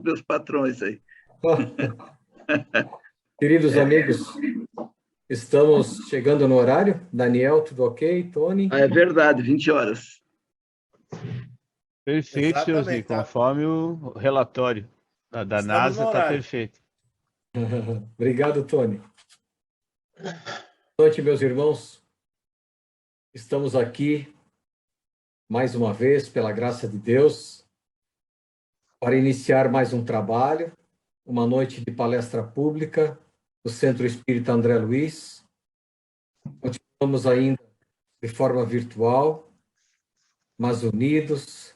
meus patrões aí. Queridos amigos, estamos chegando no horário. Daniel, tudo ok? Tony? É verdade, 20 horas. Perfeito, senhorzinho, Exatamente, tá? conforme o relatório da Estamos no NASA, está horário. perfeito. Obrigado, Tony. Boa noite, meus irmãos. Estamos aqui, mais uma vez, pela graça de Deus, para iniciar mais um trabalho, uma noite de palestra pública do Centro Espírita André Luiz. Continuamos ainda de forma virtual, mas unidos,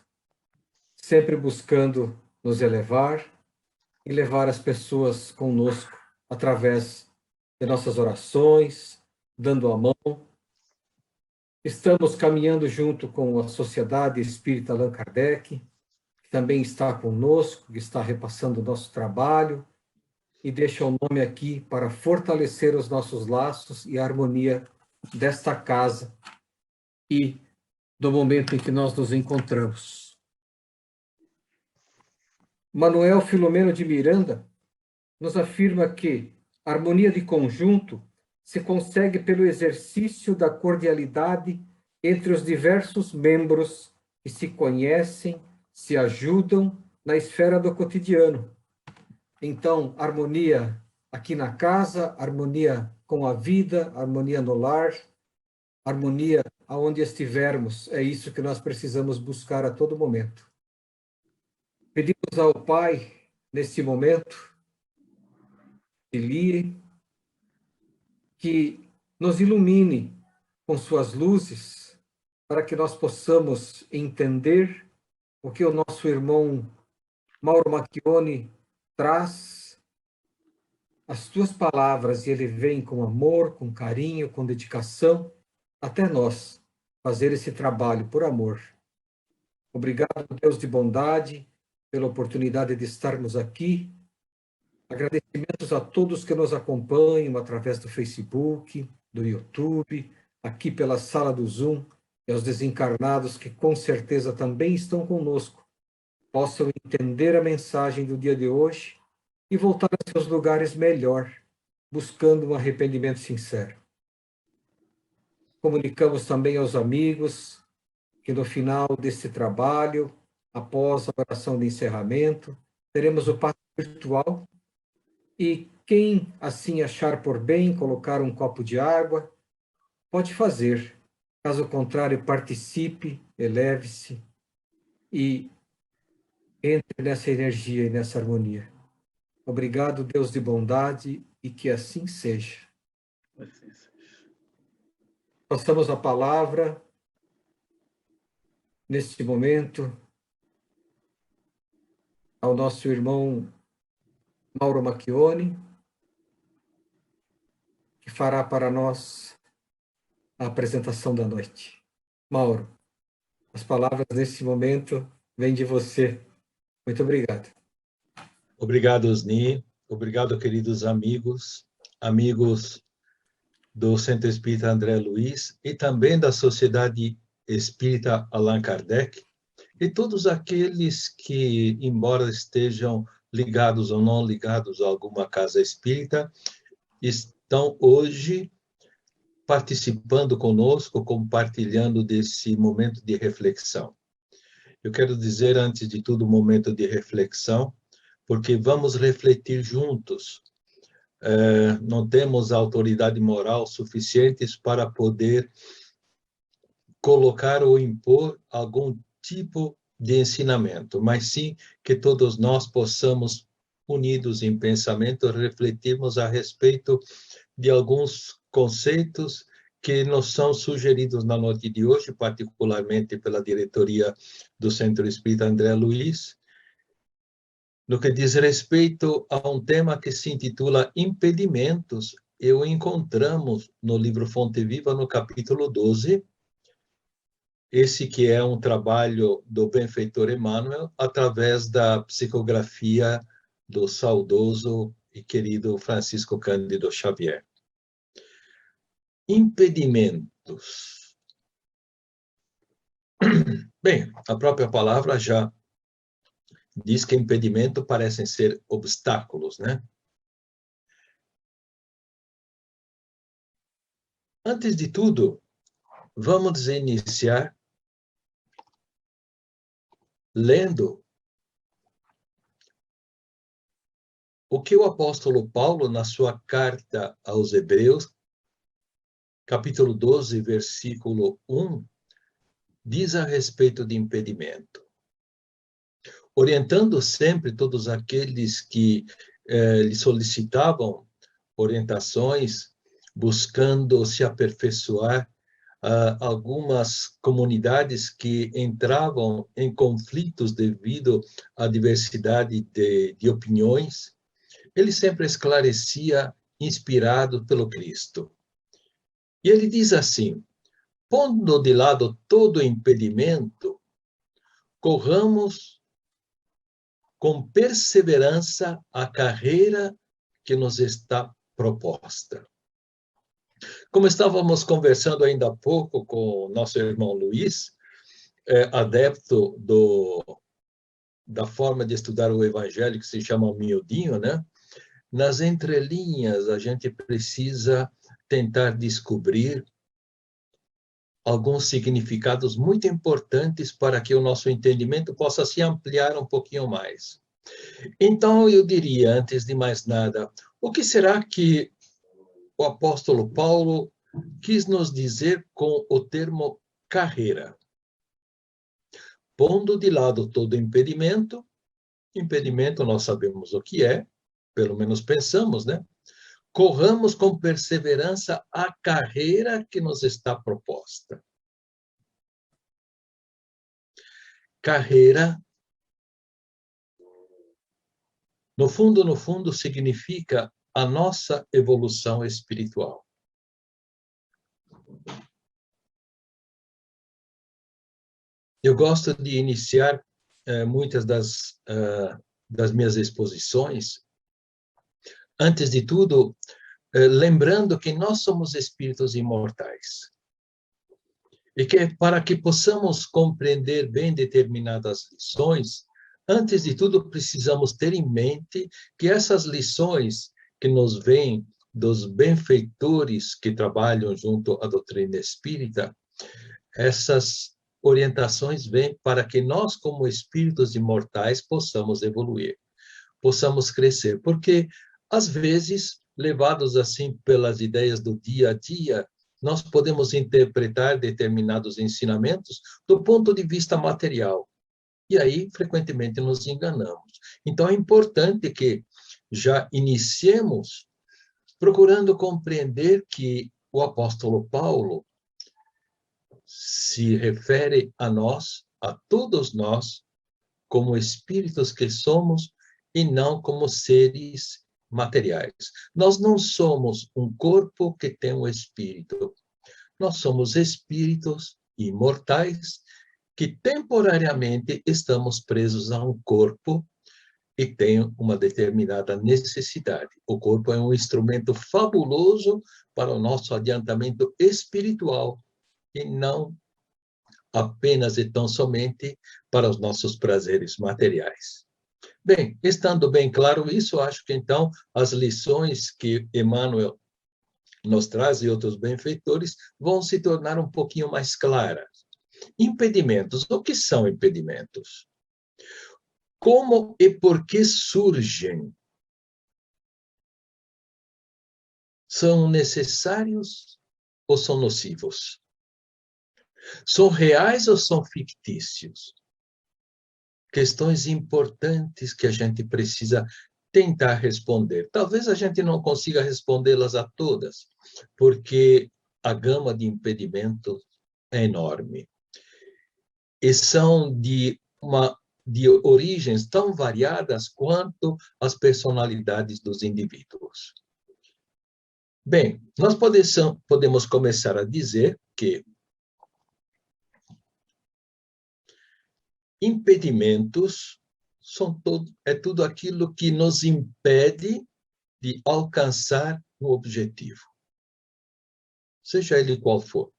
sempre buscando nos elevar e levar as pessoas conosco através de nossas orações, dando a mão. Estamos caminhando junto com a Sociedade Espírita Allan Kardec, que também está conosco, que está repassando o nosso trabalho e deixa o nome aqui para fortalecer os nossos laços e a harmonia desta casa e do momento em que nós nos encontramos. Manuel Filomeno de Miranda nos afirma que a harmonia de conjunto se consegue pelo exercício da cordialidade entre os diversos membros que se conhecem, se ajudam na esfera do cotidiano. Então, harmonia aqui na casa, harmonia com a vida, harmonia no lar, harmonia aonde estivermos. É isso que nós precisamos buscar a todo momento. Pedimos ao Pai, neste momento, que nos ilumine com suas luzes, para que nós possamos entender o que o nosso irmão Mauro Macchioni traz, as tuas palavras, e ele vem com amor, com carinho, com dedicação, até nós fazer esse trabalho por amor. Obrigado, Deus de bondade, pela oportunidade de estarmos aqui. Agradecimentos a todos que nos acompanham através do Facebook, do YouTube, aqui pela sala do Zoom, e aos desencarnados que com certeza também estão conosco, possam entender a mensagem do dia de hoje e voltar a seus lugares melhor, buscando um arrependimento sincero. Comunicamos também aos amigos que no final desse trabalho, após a oração de encerramento, teremos o passe virtual. E quem assim achar por bem colocar um copo de água, pode fazer. Caso contrário, participe, eleve-se e entre nessa energia e nessa harmonia. Obrigado, Deus de bondade, e que assim seja. Assim seja. Passamos a palavra, neste momento, ao nosso irmão Mauro Macchioni, que fará para nós a apresentação da noite. Mauro, as palavras nesse momento vêm de você. Muito obrigado. Obrigado, Osni. Obrigado, queridos amigos, amigos do Centro Espírita André Luiz e também da Sociedade Espírita Allan Kardec e todos aqueles que, embora estejam ligados ou não ligados a alguma casa espírita, estão hoje participando conosco, compartilhando desse momento de reflexão. Eu quero dizer, antes de tudo, momento de reflexão, porque vamos refletir juntos. Não temos autoridade moral suficientes para poder colocar ou impor algum tipo de ensinamento, mas sim que todos nós possamos, unidos em pensamento, refletirmos a respeito de alguns conceitos que nos são sugeridos na noite de hoje, particularmente pela diretoria do Centro Espírita André Luiz, no que diz respeito a um tema que se intitula Impedimentos, e o encontramos no livro Fonte Viva, no capítulo 12, esse que é um trabalho do benfeitor Emmanuel, através da psicografia do saudoso e querido Francisco Cândido Xavier. Impedimentos. Bem, a própria palavra já diz que impedimento parecem ser obstáculos, né? Antes de tudo, vamos iniciar lendo o que o apóstolo Paulo, na sua carta aos Hebreus, capítulo 12, versículo 1, diz a respeito de impedimento. Orientando sempre todos aqueles que lhe solicitavam orientações, buscando se aperfeiçoar, algumas comunidades que entravam em conflitos devido à diversidade de opiniões, ele sempre esclarecia, inspirado pelo Cristo. E ele diz assim: pondo de lado todo impedimento, corramos com perseverança a carreira que nos está proposta. Como estávamos conversando ainda há pouco com o nosso irmão Luiz, adepto da forma de estudar o Evangelho que se chama miudinho, né? Nas entrelinhas, a gente precisa tentar descobrir alguns significados muito importantes para que o nosso entendimento possa se ampliar um pouquinho mais. Então, eu diria, antes de mais nada, o que será que o apóstolo Paulo quis nos dizer com o termo carreira? Pondo de lado todo impedimento nós sabemos o que é, pelo menos pensamos, né? Corramos com perseverança a carreira que nos está proposta. Carreira, no fundo, significa a nossa evolução espiritual. Eu gosto de iniciar muitas das minhas exposições, antes de tudo, lembrando que nós somos espíritos imortais. E que para que possamos compreender bem determinadas lições, antes de tudo precisamos ter em mente que essas lições que nos vêm dos benfeitores que trabalham junto à doutrina espírita, essas orientações vêm para que nós, como espíritos imortais, possamos evoluir, possamos crescer. Porque, às vezes, levados assim pelas ideias do dia a dia, nós podemos interpretar determinados ensinamentos do ponto de vista material. E aí, frequentemente, nos enganamos. Então, é importante que já iniciemos procurando compreender que o apóstolo Paulo se refere a nós, a todos nós, como espíritos que somos e não como seres materiais. Nós não somos um corpo que tem um espírito. Nós somos espíritos imortais que temporariamente estamos presos a um corpo e tem uma determinada necessidade. O corpo é um instrumento fabuloso para o nosso adiantamento espiritual e não apenas e tão somente para os nossos prazeres materiais. Bem, estando bem claro isso, acho que então as lições que Emmanuel nos traz e outros benfeitores vão se tornar um pouquinho mais claras. Impedimentos. O que são impedimentos? Como e por que surgem? São necessários ou são nocivos? São reais ou são fictícios? Questões importantes que a gente precisa tentar responder. Talvez a gente não consiga respondê-las a todas, porque a gama de impedimentos é enorme. E são de origens tão variadas quanto as personalidades dos indivíduos. Bem, nós podemos começar a dizer que impedimentos é tudo aquilo que nos impede de alcançar um objetivo, seja ele qual for.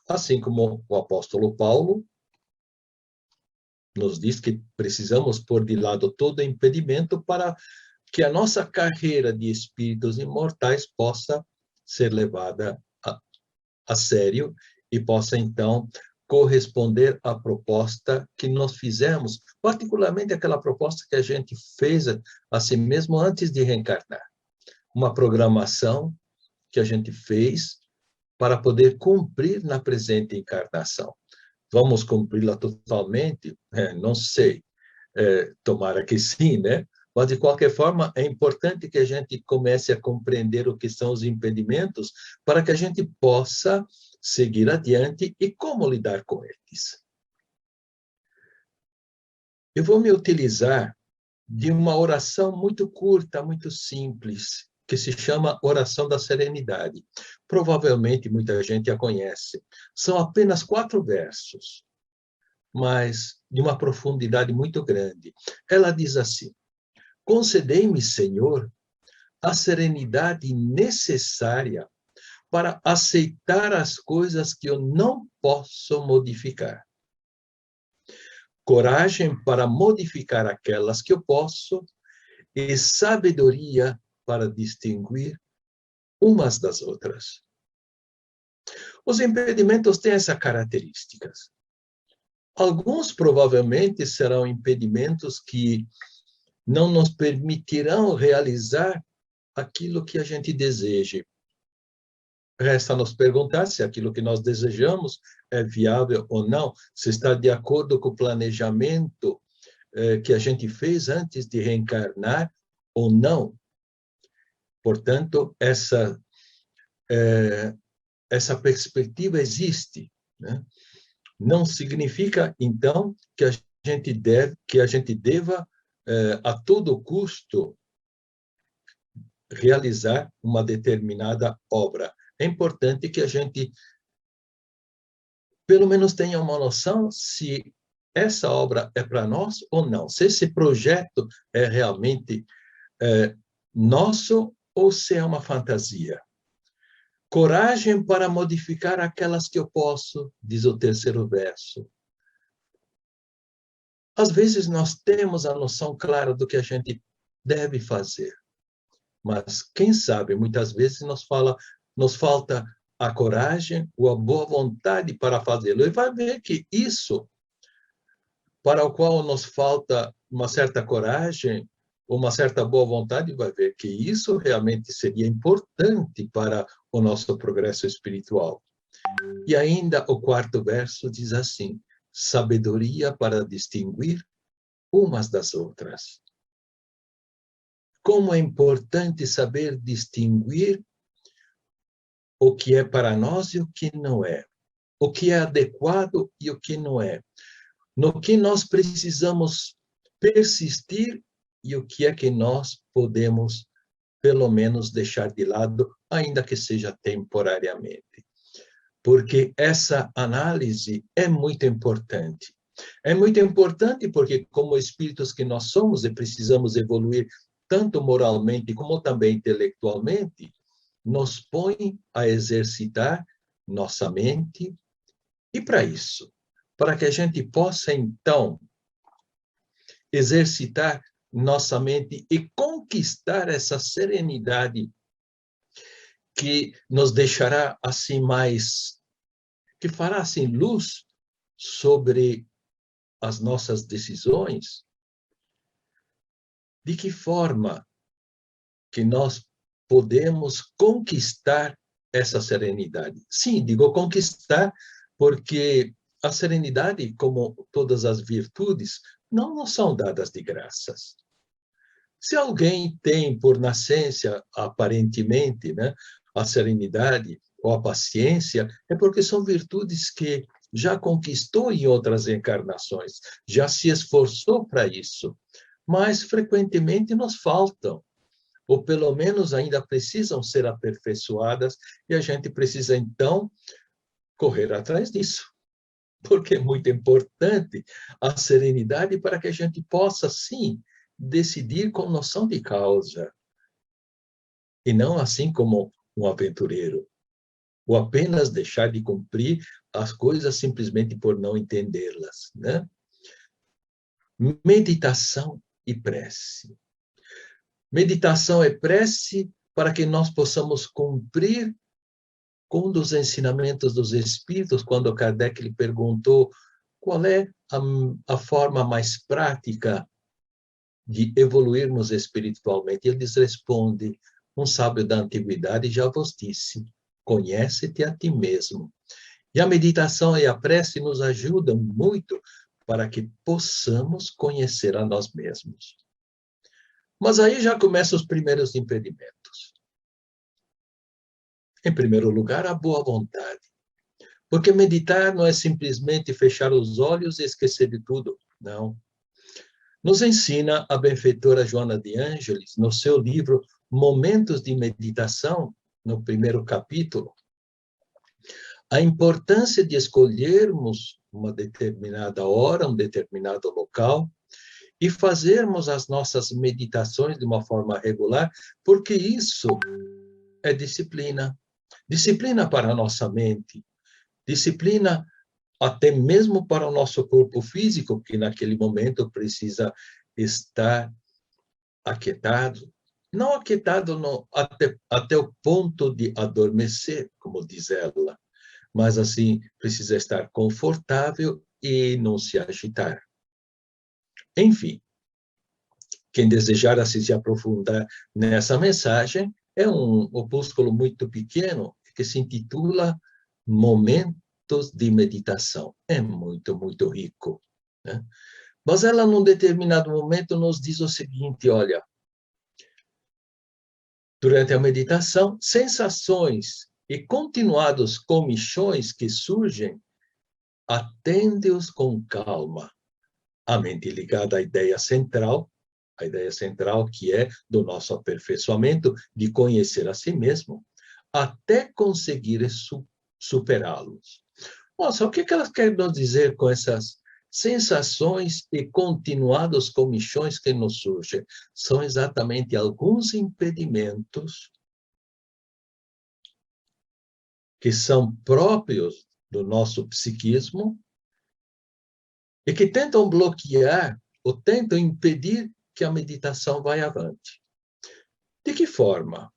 Assim como o apóstolo Paulo nos diz que precisamos pôr de lado todo impedimento para que a nossa carreira de espíritos imortais possa ser levada a sério e possa, então, corresponder à proposta que nós fizemos, particularmente aquela proposta que a gente fez a si mesmo antes de reencarnar. Uma programação que a gente fez para poder cumprir na presente encarnação. Vamos cumpri-la totalmente? Não sei. Tomara que sim, né? Mas, de qualquer forma, é importante que a gente comece a compreender o que são os impedimentos para que a gente possa seguir adiante e como lidar com eles. Eu vou me utilizar de uma oração muito curta, muito simples, que se chama Oração da Serenidade. Provavelmente muita gente a conhece. São apenas 4 versos, mas de uma profundidade muito grande. Ela diz assim: concedei-me, Senhor, a serenidade necessária para aceitar as coisas que eu não posso modificar. Coragem para modificar aquelas que eu posso e sabedoria para distinguir umas das outras. Os impedimentos têm essas características. Alguns provavelmente serão impedimentos que não nos permitirão realizar aquilo que a gente deseja. Resta nos perguntar se aquilo que nós desejamos é viável ou não, se está de acordo com o planejamento que a gente fez antes de reencarnar ou não. Portanto, essa perspectiva existe, né? Não significa, então, que a gente deva a todo custo realizar uma determinada obra. É importante que a gente, pelo menos, tenha uma noção se essa obra é para nós ou não, se esse projeto é realmente nosso ou se é uma fantasia. Coragem para modificar aquelas que eu posso, diz o 3º verso. Às vezes nós temos a noção clara do que a gente deve fazer, mas quem sabe, muitas vezes nos falta a coragem ou a boa vontade para fazê-lo. E vai ver que isso, para o qual nos falta uma certa coragem, uma certa boa vontade, vai ver que isso realmente seria importante para o nosso progresso espiritual. E ainda o 4º verso diz assim: sabedoria para distinguir umas das outras. Como é importante saber distinguir o que é para nós e o que não é. O que é adequado e o que não é. No que nós precisamos persistir e o que é que nós podemos, pelo menos, deixar de lado, ainda que seja temporariamente. Porque essa análise é muito importante. É muito importante porque, como espíritos que nós somos e precisamos evoluir tanto moralmente como também intelectualmente, nos põe a exercitar nossa mente. E para isso, para que a gente possa, então, exercitar nossa mente e conquistar essa serenidade que nos deixará assim mais, que fará assim luz sobre as nossas decisões. De que forma que nós podemos conquistar essa serenidade? Sim, digo conquistar porque a serenidade, como todas as virtudes, não nos são dadas de graças. Se alguém tem por nascença, aparentemente, né, a serenidade ou a paciência, é porque são virtudes que já conquistou em outras encarnações, já se esforçou para isso, mas frequentemente nos faltam, ou pelo menos ainda precisam ser aperfeiçoadas, e a gente precisa, então, correr atrás disso, porque é muito importante a serenidade para que a gente possa, sim, decidir com noção de causa, e não assim como um aventureiro, ou apenas deixar de cumprir as coisas simplesmente por não entendê-las, né? meditação e prece. Meditação e prece para que nós possamos cumprir com um dos ensinamentos dos Espíritos, quando Kardec lhe perguntou qual é a forma mais prática de evoluirmos espiritualmente. Ele lhes responde, um sábio da antiguidade já vos disse, conhece-te a ti mesmo. E a meditação e a prece nos ajudam muito para que possamos conhecer a nós mesmos. Mas aí já começam os primeiros impedimentos. Em primeiro lugar, a boa vontade. Porque meditar não é simplesmente fechar os olhos e esquecer de tudo, não. Nos ensina a benfeitora Joana de Ângeles, no seu livro Momentos de Meditação, no primeiro capítulo, a importância de escolhermos uma determinada hora, um determinado local, e fazermos as nossas meditações de uma forma regular, porque isso é disciplina. Disciplina para a nossa mente, disciplina até mesmo para o nosso corpo físico, que naquele momento precisa estar aquietado. Não aquietado até o ponto de adormecer, como diz ela, mas assim, precisa estar confortável e não se agitar. Enfim, quem desejar assim se aprofundar nessa mensagem, é um opúsculo muito pequeno, que se intitula Momentos de Meditação. É muito, muito rico, né? Mas ela, num determinado momento, nos diz o seguinte, olha, durante a meditação, sensações e continuados comichões que surgem, atende-os com calma. A mente ligada à ideia central que é do nosso aperfeiçoamento, de conhecer a si mesmo, até conseguir superá-los. Nossa, o que ela quer nos dizer com essas sensações e continuados comichões que nos surgem? São exatamente alguns impedimentos que são próprios do nosso psiquismo e que tentam bloquear ou tentam impedir que a meditação vá avante. De que forma?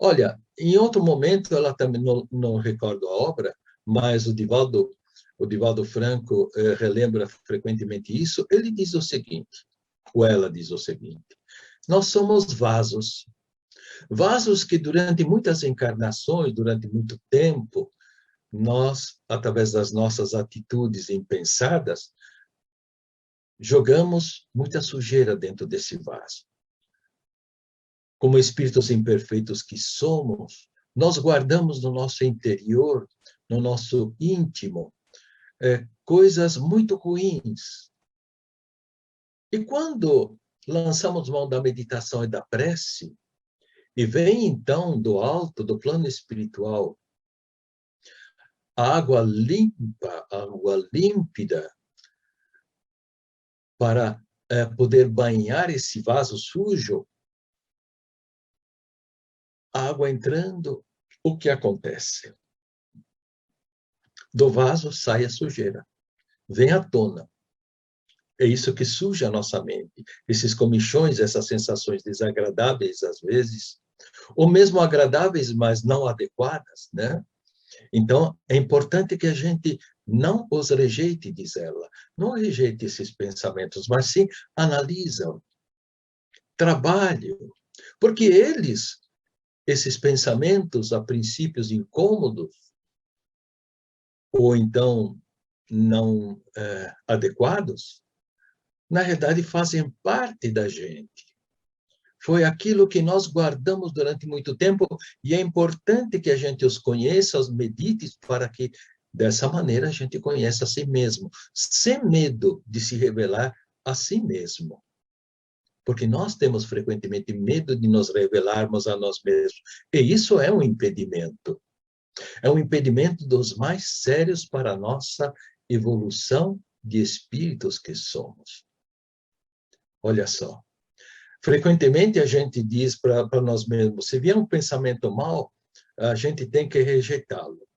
Olha, em outro momento, ela também, não recordo a obra, mas o Divaldo Franco relembra frequentemente isso. Ele diz o seguinte, ou ela diz o seguinte, nós somos vasos. Vasos que durante muitas encarnações, durante muito tempo, nós, através das nossas atitudes impensadas, jogamos muita sujeira dentro desse vaso. Como espíritos imperfeitos que somos, nós guardamos no nosso interior, no nosso íntimo, coisas muito ruins. E quando lançamos mão da meditação e da prece, e vem então do alto, do plano espiritual, a água limpa, a água límpida, para poder banhar esse vaso sujo, a água entrando, o que acontece? Do vaso sai a sujeira, vem à tona. É isso que suja a nossa mente. Esses comichões, essas sensações desagradáveis, às vezes, ou mesmo agradáveis, mas não adequadas, né? Então, é importante que a gente não os rejeite, diz ela. Não rejeite esses pensamentos, mas sim analisa-o, trabalhe, porque esses pensamentos, a princípios incômodos, ou então não adequados, na verdade fazem parte da gente. Foi aquilo que nós guardamos durante muito tempo e é importante que a gente os conheça, os medite, para que dessa maneira a gente conheça a si mesmo, sem medo de se revelar a si mesmo. Porque nós temos frequentemente medo de nos revelarmos a nós mesmos. E isso é um impedimento. É um impedimento dos mais sérios para a nossa evolução de espíritos que somos. Olha só. Frequentemente a gente diz para nós mesmos, se vier um pensamento mau, a gente tem que rejeitá-lo.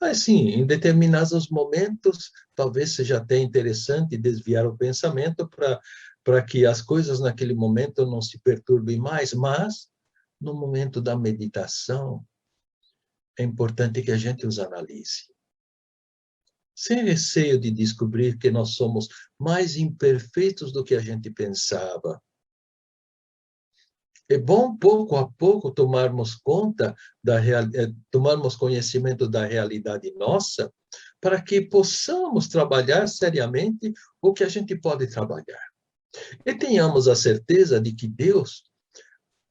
Assim, em determinados momentos, talvez seja até interessante desviar o pensamento para que as coisas naquele momento não se perturbem mais, mas no momento da meditação, é importante que a gente os analise. Sem receio de descobrir que nós somos mais imperfeitos do que a gente pensava. É bom, pouco a pouco, tomarmos conhecimento da realidade nossa, para que possamos trabalhar seriamente o que a gente pode trabalhar. E tenhamos a certeza de que Deus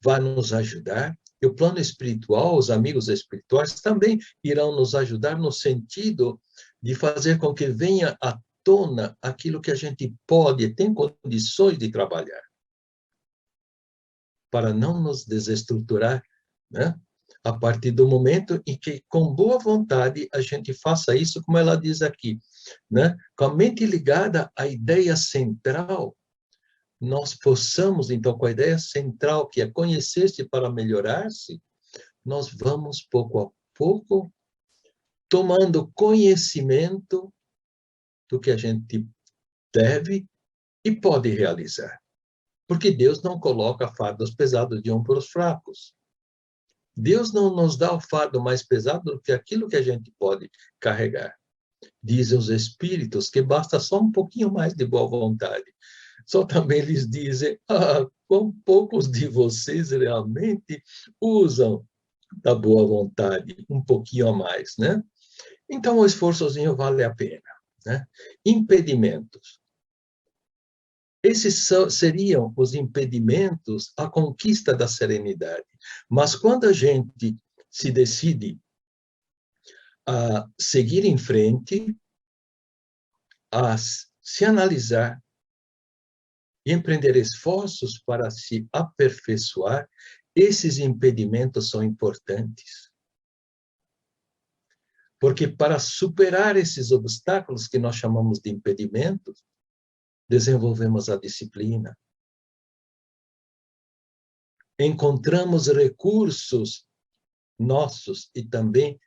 vai nos ajudar, e o plano espiritual, os amigos espirituais também irão nos ajudar no sentido de fazer com que venha à tona aquilo que a gente pode, tem condições de trabalhar, para não nos desestruturar, né? A partir do momento em que, com boa vontade, a gente faça isso, como ela diz aqui, né? Com a mente ligada à ideia central, nós possamos, então, com a ideia central, que é conhecer-se para melhorar-se, nós vamos, pouco a pouco, tomando conhecimento do que a gente deve e pode realizar. Porque Deus não coloca fardos pesados de um para os fracos. Deus não nos dá o fardo mais pesado do que aquilo que a gente pode carregar. Dizem os Espíritos que basta só um pouquinho mais de boa vontade. Só também lhes dizem, quão poucos de vocês realmente usam da boa vontade, um pouquinho a mais, né? Então, o esforçozinho vale a pena, né? Impedimentos. Esses seriam os impedimentos à conquista da serenidade. Mas quando a gente se decide a seguir em frente, a se analisar e empreender esforços para se aperfeiçoar, esses impedimentos são importantes. Porque para superar esses obstáculos que nós chamamos de impedimentos, desenvolvemos a disciplina. Encontramos recursos nossos e também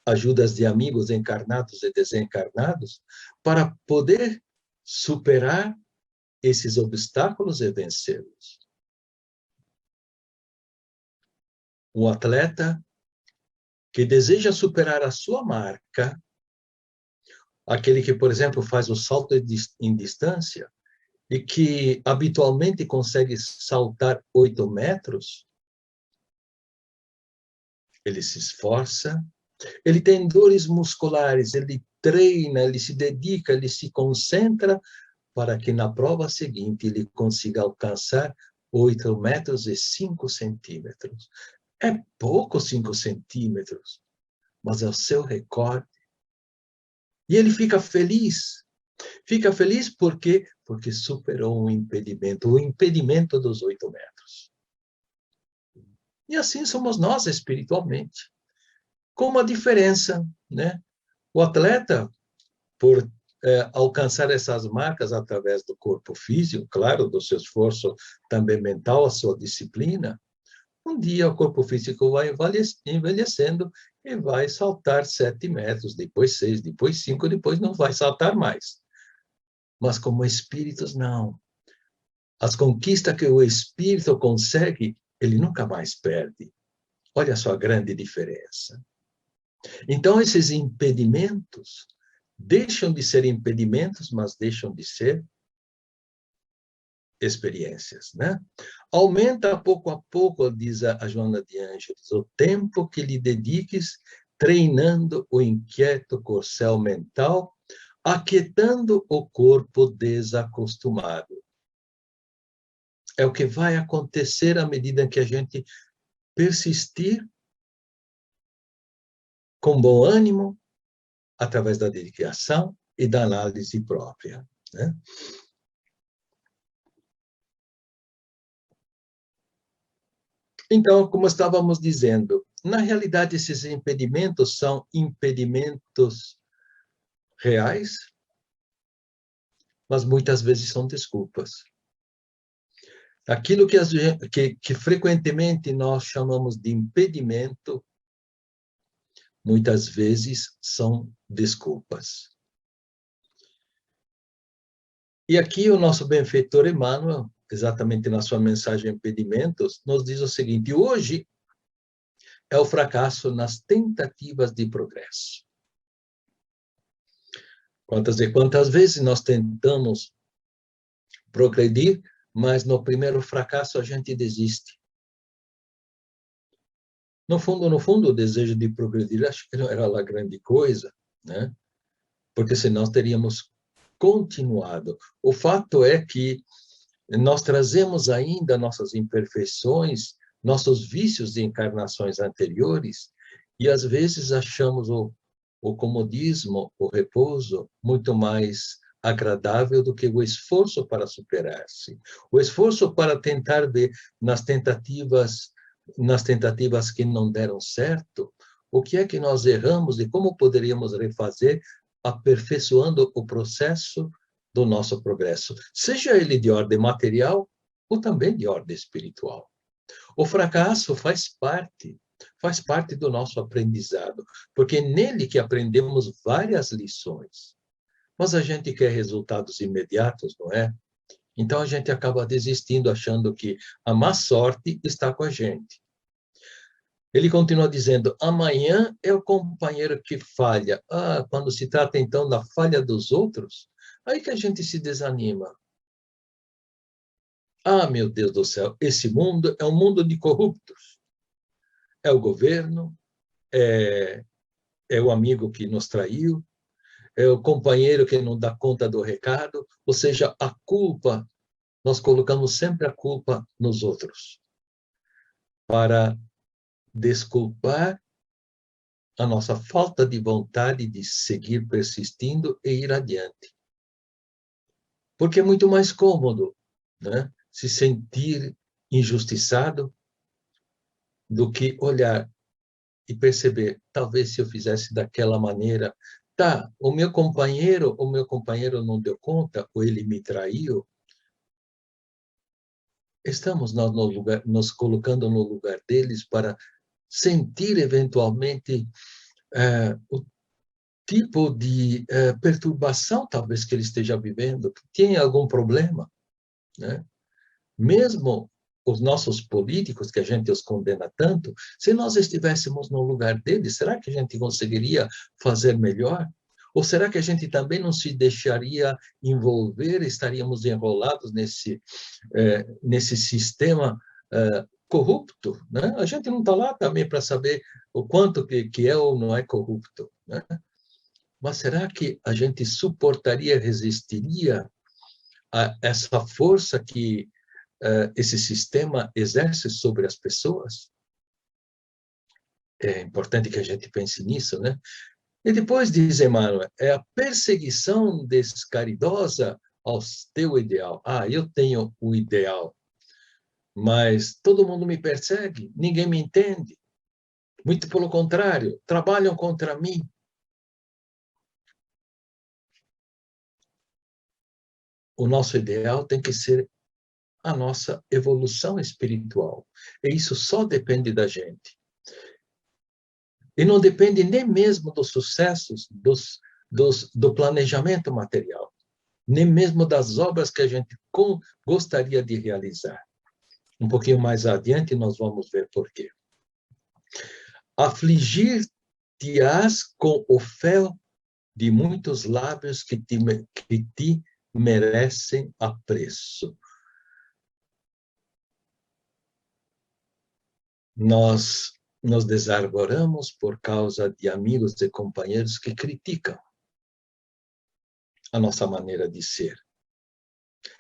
ajudas de amigos encarnados e desencarnados para poder superar esses obstáculos e vencê-los. Um atleta que deseja superar a sua marca, aquele que, por exemplo, faz o salto em distância e que habitualmente consegue saltar 8 metros, ele se esforça, ele tem dores musculares, ele treina, ele se dedica, ele se concentra para que na prova seguinte ele consiga alcançar 8 metros e 5 centímetros. É pouco 5 centímetros, mas é o seu recorde. E ele fica feliz. Fica feliz porque superou um impedimento, o impedimento dos 8 metros. E assim somos nós espiritualmente. Com uma diferença, né? O atleta, por alcançar essas marcas através do corpo físico, claro, do seu esforço também mental, a sua disciplina, um dia o corpo físico vai envelhecendo e vai saltar 7 metros, depois 6, depois 5, depois não vai saltar mais. Mas como espíritos, não. As conquistas que o espírito consegue, ele nunca mais perde. Olha só a grande diferença. Então, esses impedimentos deixam de ser impedimentos, mas deixam de ser experiências, né? Aumenta pouco a pouco, diz a Joana de Ângeles, o tempo que lhe dediques treinando o inquieto corcel mental, aquietando o corpo desacostumado. É o que vai acontecer à medida que a gente persistir com bom ânimo, através da dedicação e da análise própria, né? Então, como estávamos dizendo, na realidade, esses impedimentos são impedimentos reais, mas muitas vezes são desculpas. Aquilo que frequentemente nós chamamos de impedimento, muitas vezes são desculpas. E aqui o nosso benfeitor Emmanuel, exatamente na sua mensagem Impedimentos, nos diz o seguinte: hoje é o fracasso nas tentativas de progresso. Quantas e quantas vezes nós tentamos progredir, mas no primeiro fracasso a gente desiste. No fundo, o desejo de progredir, acho que não era lá grande coisa, né? Porque senão teríamos continuado. O fato é que nós trazemos ainda nossas imperfeições, nossos vícios de encarnações anteriores, e às vezes achamos o comodismo, o repouso, muito mais agradável do que o esforço para superar-se. O esforço para tentar ver nas tentativas que não deram certo, o que é que nós erramos e como poderíamos refazer, aperfeiçoando o processo do nosso progresso, seja ele de ordem material ou também de ordem espiritual. O fracasso faz parte do nosso aprendizado, porque é nele que aprendemos várias lições. Mas a gente quer resultados imediatos, não é? Então a gente acaba desistindo, achando que a má sorte está com a gente. Ele continua dizendo: amanhã é o companheiro que falha. Quando se trata então da falha dos outros, aí que a gente se desanima. Meu Deus do céu, esse mundo é um mundo de corruptos. É o governo, é o amigo que nos traiu, é o companheiro que não dá conta do recado, ou seja, a culpa, nós colocamos sempre a culpa nos outros, para desculpar a nossa falta de vontade de seguir persistindo e ir adiante. Porque é muito mais cômodo, né, se sentir injustiçado do que olhar e perceber, talvez se eu fizesse daquela maneira, o meu companheiro não deu conta, ou ele me traiu. Estamos nos colocando no lugar deles para sentir eventualmente o tipo de perturbação, talvez, que ele esteja vivendo, que tem algum problema, né? Mesmo os nossos políticos, que a gente os condena tanto, se nós estivéssemos no lugar deles, será que a gente conseguiria fazer melhor? Ou será que a gente também não se deixaria envolver, estaríamos enrolados nesse sistema corrupto, né? A gente não está lá também para saber o quanto que é ou não é corrupto, né? Mas será que a gente suportaria, resistiria a essa força que esse sistema exerce sobre as pessoas? É importante que a gente pense nisso, né? E depois diz Emmanuel, é a perseguição descaridosa ao teu ideal. Eu tenho o ideal, mas todo mundo me persegue, ninguém me entende. Muito pelo contrário, trabalham contra mim. O nosso ideal tem que ser a nossa evolução espiritual. E isso só depende da gente. E não depende nem mesmo dos sucessos, do planejamento material, nem mesmo das obras que a gente gostaria de realizar. Um pouquinho mais adiante nós vamos ver por quê. Afligir-te-ás com o fel de muitos lábios que te merecem apreço. Nós nos desarvoramos por causa de amigos e companheiros que criticam a nossa maneira de ser.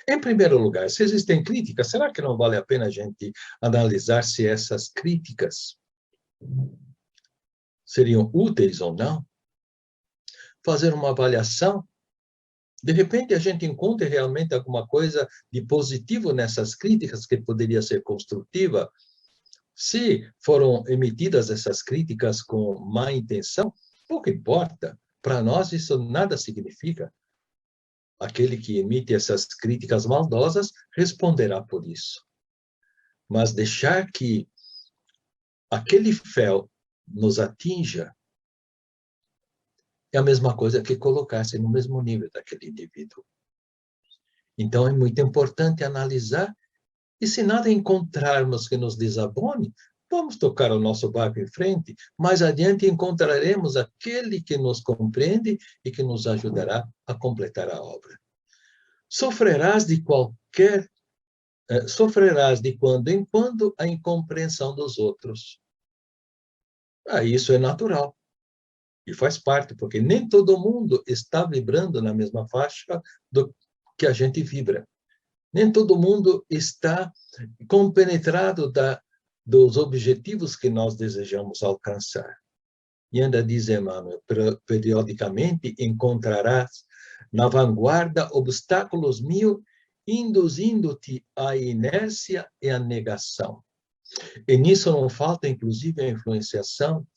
Em primeiro lugar, se existem críticas, será que não vale a pena a gente analisar se essas críticas seriam úteis ou não? Fazer uma avaliação. De repente, a gente encontra realmente alguma coisa de positivo nessas críticas que poderia ser construtiva. Se foram emitidas essas críticas com má intenção, pouco importa. Para nós, isso nada significa. Aquele que emite essas críticas maldosas responderá por isso. Mas deixar que aquele fel nos atinja é a mesma coisa que colocar-se no mesmo nível daquele indivíduo. Então, é muito importante analisar, e se nada encontrarmos que nos desabone, vamos tocar o nosso barco em frente. Mais adiante encontraremos aquele que nos compreende e que nos ajudará a completar a obra. Sofrerás de quando em quando a incompreensão dos outros. Isso é natural. E faz parte, porque nem todo mundo está vibrando na mesma faixa do que a gente vibra. Nem todo mundo está compenetrado dos objetivos que nós desejamos alcançar. E ainda diz Emmanuel, periodicamente encontrarás na vanguarda obstáculos mil, induzindo-te à inércia e à negação. E nisso não falta, inclusive, a influenciação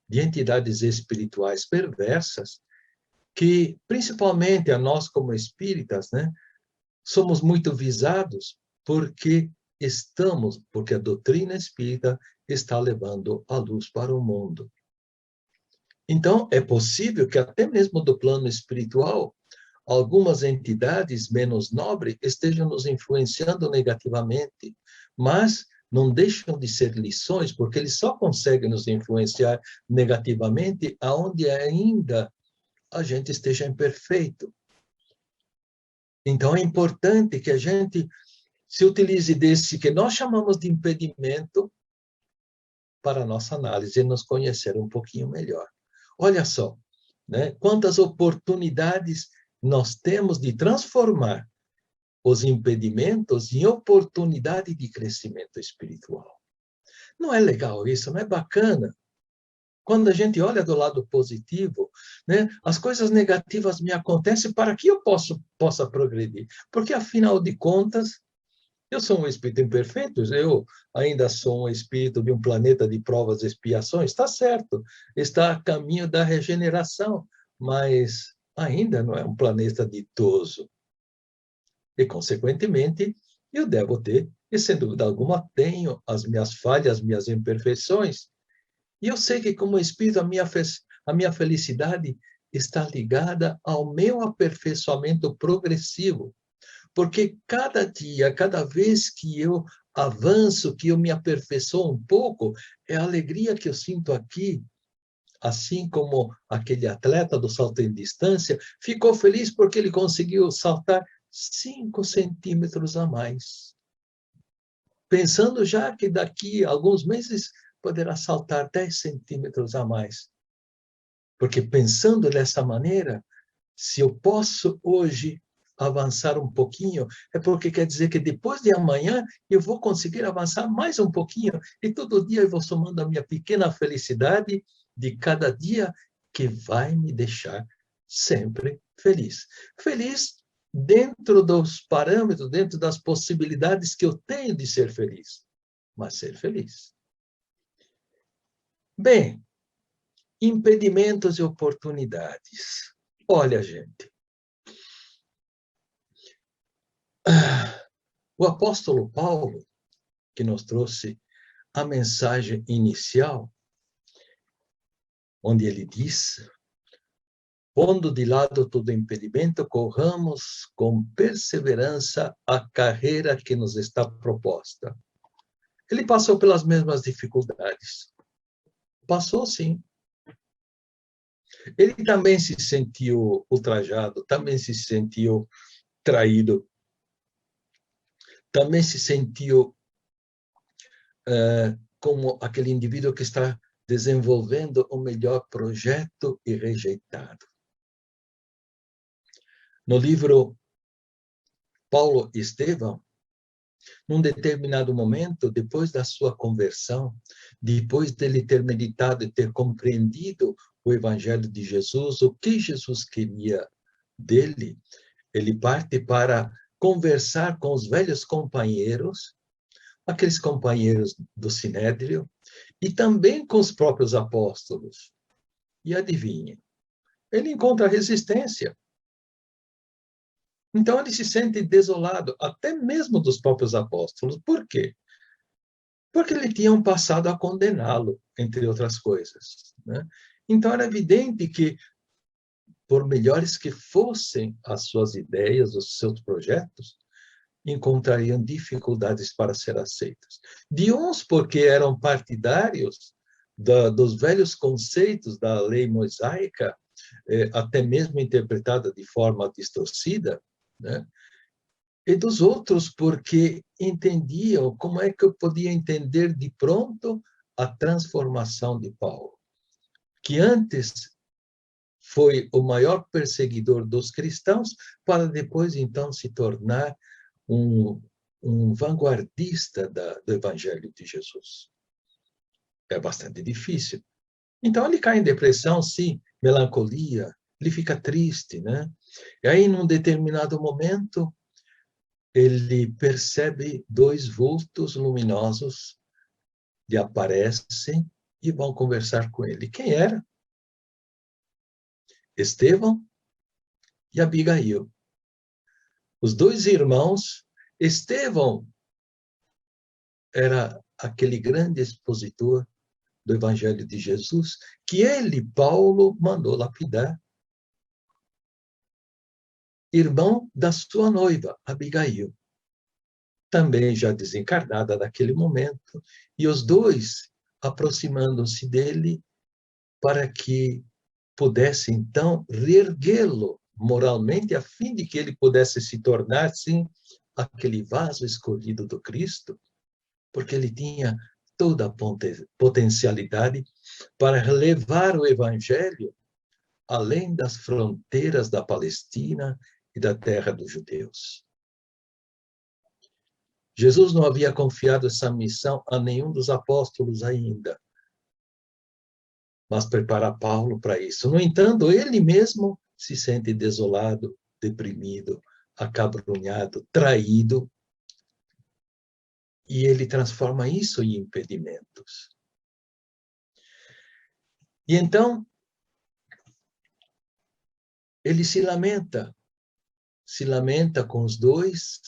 de entidades espirituais perversas, que, principalmente a nós como espíritas, né, somos muito visados porque a doutrina espírita está levando a luz para o mundo. Então, é possível que até mesmo do plano espiritual, algumas entidades menos nobres estejam nos influenciando negativamente, mas não deixam de ser lições, porque eles só conseguem nos influenciar negativamente aonde ainda a gente esteja imperfeito. Então, é importante que a gente se utilize desse que nós chamamos de impedimento para a nossa análise e nos conhecer um pouquinho melhor. Olha só, né? Quantas oportunidades nós temos de transformar os impedimentos em oportunidade de crescimento espiritual. Não é legal isso? Não é bacana? Quando a gente olha do lado positivo, né, as coisas negativas me acontecem para que eu possa progredir. Porque, afinal de contas, eu sou um espírito imperfeito, eu ainda sou um espírito de um planeta de provas e expiações, está certo, está a caminho da regeneração, mas ainda não é um planeta ditoso. E, consequentemente, eu devo ter, e sem dúvida alguma, tenho as minhas falhas, as minhas imperfeições. E eu sei que, como espírito, a minha felicidade está ligada ao meu aperfeiçoamento progressivo. Porque cada dia, cada vez que eu avanço, que eu me aperfeiçoo um pouco, é a alegria que eu sinto aqui. Assim como aquele atleta do salto em distância ficou feliz porque ele conseguiu saltar 5 centímetros a mais. Pensando já que daqui a alguns meses poderá saltar 10 centímetros a mais. Porque pensando dessa maneira, se eu posso hoje avançar um pouquinho, é porque quer dizer que depois de amanhã eu vou conseguir avançar mais um pouquinho, e todo dia eu vou somando a minha pequena felicidade de cada dia, que vai me deixar sempre feliz. Feliz dentro dos parâmetros, dentro das possibilidades que eu tenho de ser feliz, mas ser feliz. Bem, impedimentos e oportunidades. Olha, gente, o apóstolo Paulo, que nos trouxe a mensagem inicial, onde ele diz: pondo de lado todo impedimento, corramos com perseverança a carreira que nos está proposta. Ele passou pelas mesmas dificuldades. Passou, sim. Ele também se sentiu ultrajado, também se sentiu traído, também se sentiu como aquele indivíduo que está desenvolvendo o melhor projeto e rejeitado. No livro Paulo e Estevão, num determinado momento, depois da sua conversão, depois dele ter meditado e ter compreendido o Evangelho de Jesus, o que Jesus queria dele, ele parte para conversar com os velhos companheiros, aqueles companheiros do Sinédrio, e também com os próprios apóstolos. E adivinhe, ele encontra resistência. Então ele se sente desolado, até mesmo dos próprios apóstolos. Por quê? Porque eles tinham passado a condená-lo, entre outras coisas, né? Então era evidente que por melhores que fossem as suas ideias, os seus projetos, encontrariam dificuldades para ser aceitos. De uns porque eram partidários dos velhos conceitos da lei mosaica, até mesmo interpretada de forma distorcida, né? E dos outros porque entendiam como é que eu podia entender de pronto a transformação de Paulo, que antes foi o maior perseguidor dos cristãos, para depois, então, se tornar um vanguardista do Evangelho de Jesus. É bastante difícil. Então, ele cai em depressão, sim, melancolia, ele fica triste, né? E aí, num determinado momento, ele percebe dois vultos luminosos lhe aparecem e vão conversar com ele. Quem era? Estevão e Abigail. Os dois irmãos. Estevão era aquele grande expositor do Evangelho de Jesus, que ele, Paulo, mandou lapidar. Irmão da sua noiva, Abigail, também já desencarnada naquele momento, e os dois aproximando-se dele para que pudesse, então, reerguê-lo moralmente, a fim de que ele pudesse se tornar, sim, aquele vaso escolhido do Cristo, porque ele tinha toda a potencialidade para levar o Evangelho além das fronteiras da Palestina e da terra dos judeus. Jesus não havia confiado essa missão a nenhum dos apóstolos ainda, mas prepara Paulo para isso. No entanto, ele mesmo se sente desolado, deprimido, acabrunhado, traído, e ele transforma isso em impedimentos. E então, ele se lamenta com os dois,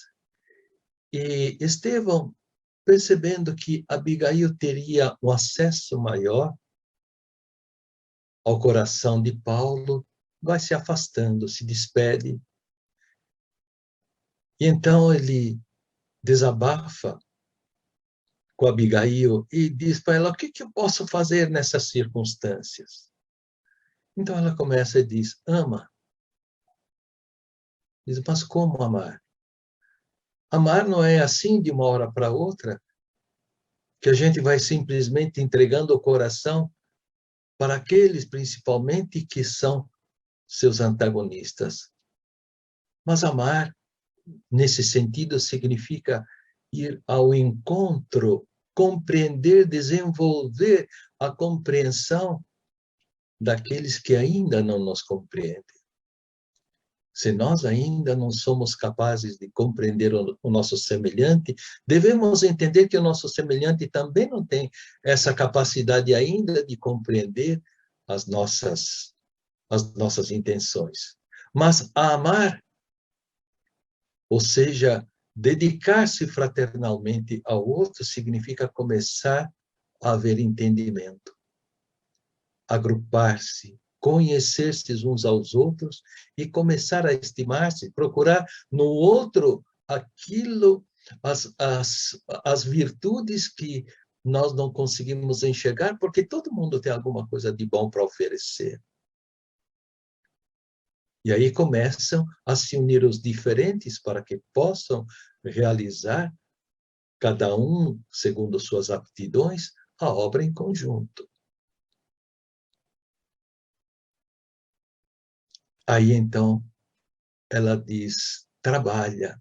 e Estevão, percebendo que Abigail teria um acesso maior ao coração de Paulo, vai se afastando, se despede. E então ele desabafa com Abigail e diz para ela: o que eu posso fazer nessas circunstâncias? Então ela começa e diz: ama. Diz: mas como amar? Amar não é assim de uma hora para outra, que a gente vai simplesmente entregando o coração para aqueles, principalmente, que são seus antagonistas. Mas amar, nesse sentido, significa ir ao encontro, compreender, desenvolver a compreensão daqueles que ainda não nos compreendem. Se nós ainda não somos capazes de compreender o nosso semelhante, devemos entender que o nosso semelhante também não tem essa capacidade ainda de compreender as nossas intenções. Mas amar, ou seja, dedicar-se fraternalmente ao outro, significa começar a haver entendimento, agrupar-se, conhecer-se uns aos outros e começar a estimar-se, procurar no outro aquilo, as virtudes que nós não conseguimos enxergar, porque todo mundo tem alguma coisa de bom para oferecer. E aí começam a se unir os diferentes para que possam realizar, cada um segundo suas aptidões, a obra em conjunto. Aí, então, ela diz: trabalha.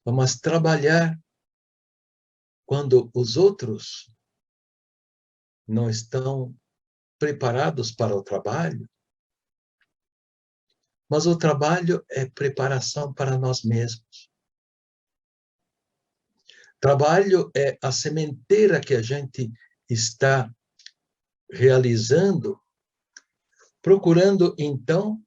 Mas trabalhar quando os outros não estão preparados para o trabalho. Mas o trabalho é preparação para nós mesmos. Trabalho é a sementeira que a gente está realizando, procurando então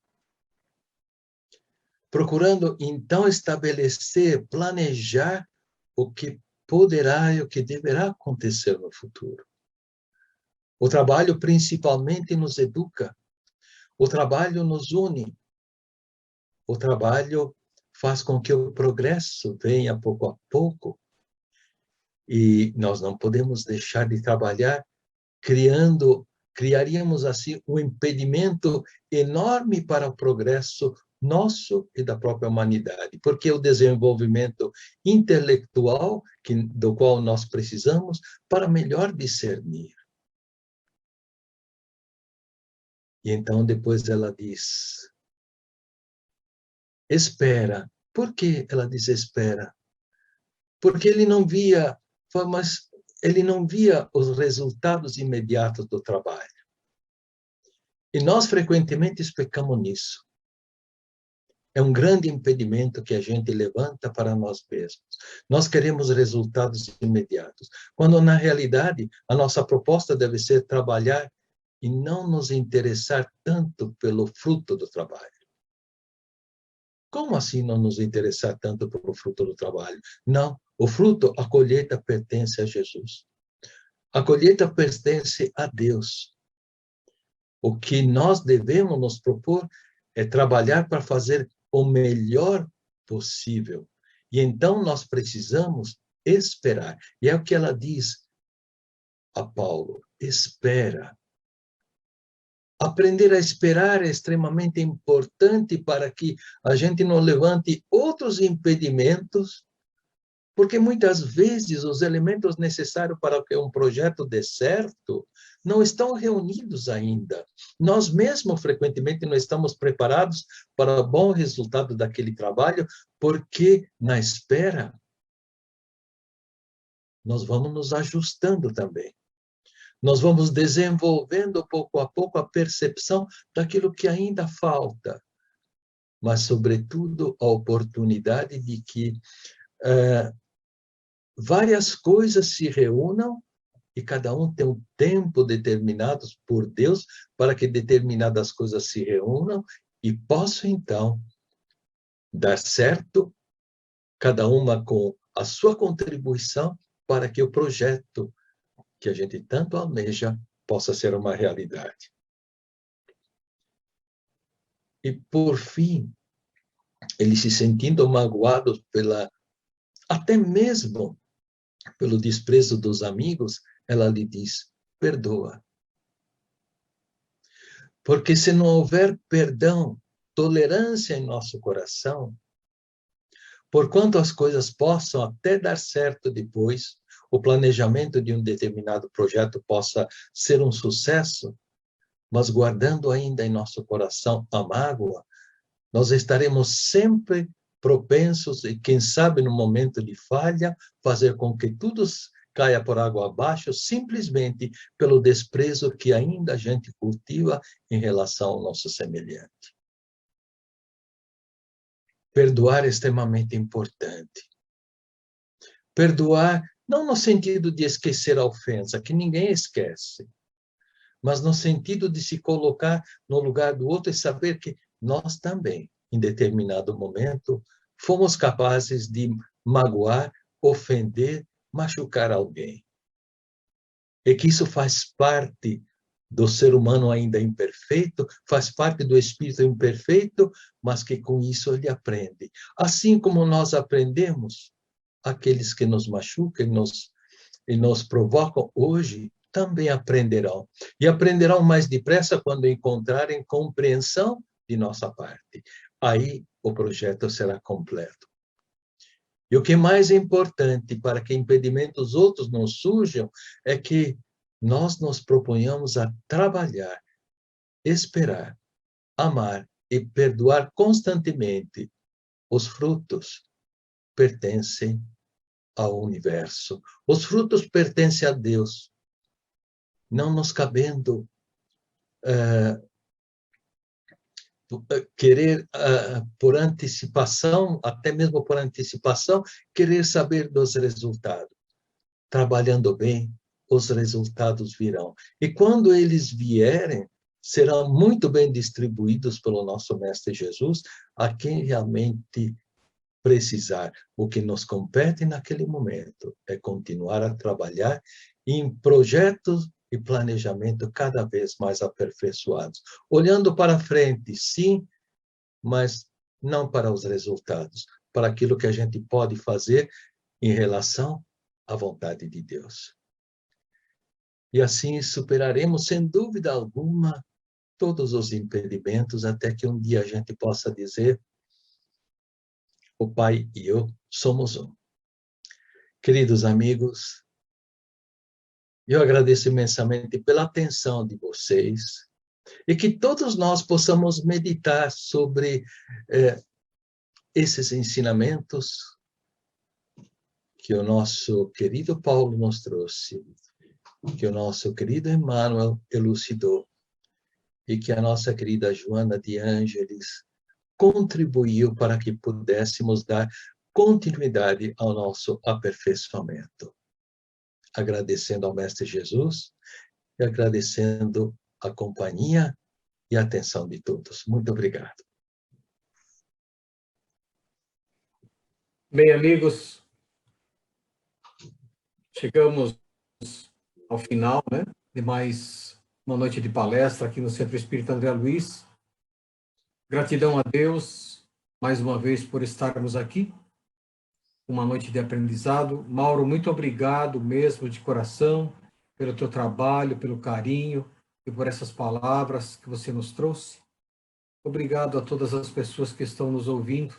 estabelecer, planejar o que poderá e o que deverá acontecer no futuro. O trabalho principalmente nos educa. O trabalho nos une. O trabalho faz com que o progresso venha pouco a pouco. E nós não podemos deixar de trabalhar criaríamos assim um impedimento enorme para o progresso nosso e da própria humanidade, porque o desenvolvimento intelectual do qual nós precisamos para melhor discernir. E então depois ela diz, espera. Por que ela diz espera? Porque ele não via os resultados imediatos do trabalho. E nós frequentemente pecamos nisso. É um grande impedimento que a gente levanta para nós mesmos. Nós queremos resultados imediatos, quando na realidade a nossa proposta deve ser trabalhar e não nos interessar tanto pelo fruto do trabalho. Como assim não nos interessar tanto pelo fruto do trabalho? Não, o fruto, a colheita pertence a Jesus. A colheita pertence a Deus. O que nós devemos nos propor é trabalhar para fazer o melhor possível. E então nós precisamos esperar. E é o que ela diz a Paulo, espera. Aprender a esperar é extremamente importante para que a gente não levante outros impedimentos, porque muitas vezes os elementos necessários para que um projeto dê certo não estão reunidos ainda. Nós mesmos, frequentemente, não estamos preparados para o bom resultado daquele trabalho, porque, na espera, nós vamos nos ajustando também. Nós vamos desenvolvendo, pouco a pouco, a percepção daquilo que ainda falta, mas, sobretudo, a oportunidade de que várias coisas se reúnam e cada um tem um tempo determinado por Deus para que determinadas coisas se reúnam e possam, então, dar certo, cada uma com a sua contribuição para que o projeto que a gente tanto almeja possa ser uma realidade. E, por fim, ele se sentindo magoado até mesmo pelo desprezo dos amigos, ela lhe diz, perdoa. Porque se não houver perdão, tolerância em nosso coração, porquanto as coisas possam até dar certo depois, o planejamento de um determinado projeto possa ser um sucesso, mas guardando ainda em nosso coração a mágoa, nós estaremos sempre propensos, e quem sabe no momento de falha, fazer com que tudo caia por água abaixo, simplesmente pelo desprezo que ainda a gente cultiva em relação ao nosso semelhante. Perdoar é extremamente importante. Perdoar não no sentido de esquecer a ofensa, que ninguém esquece, mas no sentido de se colocar no lugar do outro e saber que nós também, em determinado momento, fomos capazes de magoar, ofender, machucar alguém. E que isso faz parte do ser humano ainda imperfeito, faz parte do espírito imperfeito, mas que com isso ele aprende. Assim como nós aprendemos, aqueles que nos machucam e nos provocam hoje, também aprenderão. E aprenderão mais depressa quando encontrarem compreensão de nossa parte. Aí o projeto será completo. E o que é mais importante para que impedimentos outros não surjam é que nós nos proponhamos a trabalhar, esperar, amar e perdoar constantemente. Os frutos pertencem ao universo. Os frutos pertencem a Deus. Não nos cabendo querer, por antecipação, até mesmo por antecipação, querer saber dos resultados. Trabalhando bem, os resultados virão. E quando eles vierem, serão muito bem distribuídos pelo nosso Mestre Jesus a quem realmente precisar. O que nos compete naquele momento é continuar a trabalhar em projetos e planejamento cada vez mais aperfeiçoados. Olhando para frente, sim, mas não para os resultados, para aquilo que a gente pode fazer em relação à vontade de Deus. E assim superaremos, sem dúvida alguma, todos os impedimentos, até que um dia a gente possa dizer: o Pai e eu somos um. Queridos amigos, eu agradeço imensamente pela atenção de vocês e que todos nós possamos meditar sobre esses ensinamentos que o nosso querido Paulo nos trouxe, que o nosso querido Emmanuel elucidou e que a nossa querida Joana de Ângeles contribuiu para que pudéssemos dar continuidade ao nosso aperfeiçoamento. Agradecendo ao Mestre Jesus e agradecendo a companhia e a atenção de todos. Muito obrigado. Bem, amigos, chegamos ao final, né, de mais uma noite de palestra aqui no Centro Espírita André Luiz. Gratidão a Deus, mais uma vez, por estarmos aqui. Uma noite de aprendizado. Mauro, muito obrigado mesmo, de coração, pelo teu trabalho, pelo carinho e por essas palavras que você nos trouxe. Obrigado a todas as pessoas que estão nos ouvindo.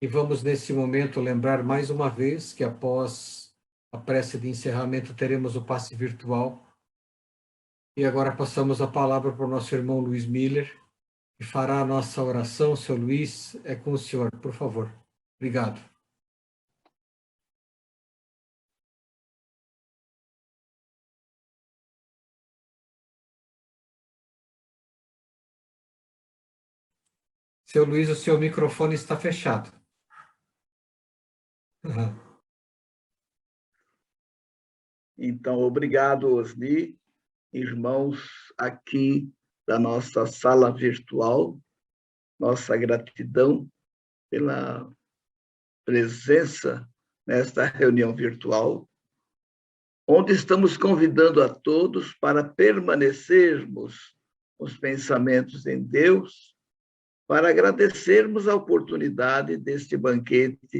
E vamos, nesse momento, lembrar mais uma vez que após a prece de encerramento teremos o passe virtual. E agora passamos a palavra para o nosso irmão Luiz Miller, que fará a nossa oração. Seu Luiz, é com o senhor, por favor. Obrigado. Seu Luiz, o seu microfone está fechado. Uhum. Então, obrigado, Osni, irmãos aqui da nossa sala virtual, nossa gratidão pela presença nesta reunião virtual, onde estamos convidando a todos para permanecermos os pensamentos em Deus, para agradecermos a oportunidade deste banquete